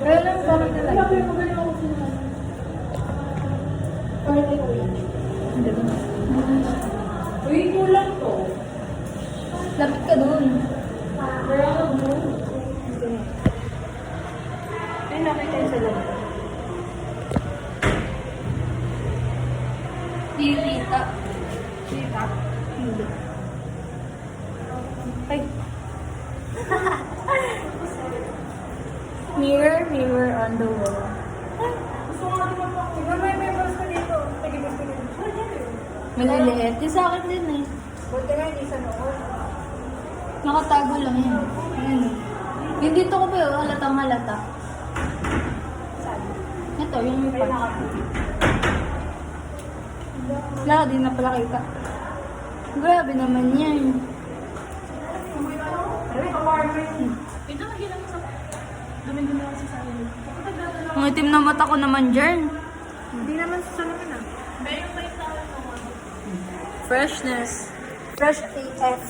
Kaya lang parang talaga. Uy, kulang to. Lapit ka dun. Ay, nakita yung sa loob. Tita. Kita? Hindi. Ay. Mirror, mirror on the wall. Gusto nga naman po. Tignan mo yung members ko dito. Tigibis ko dito. Maliliit. Yung sa akin din eh. Buti nga hindi sa noon. Nakatago lang yan. Ayan. Yung dito ko pa yun, halatang halata. Saan? Ito, yung may Ay, part. nakapili. Wala, di na pala kita. Grabe naman yan. Ay, apartment. Ito, magilang sa... Dumi-dumi ako sa sarili. Ang itim na mata ko naman dyan. Hindi naman sa salamin ah. Freshness. Fresh AF.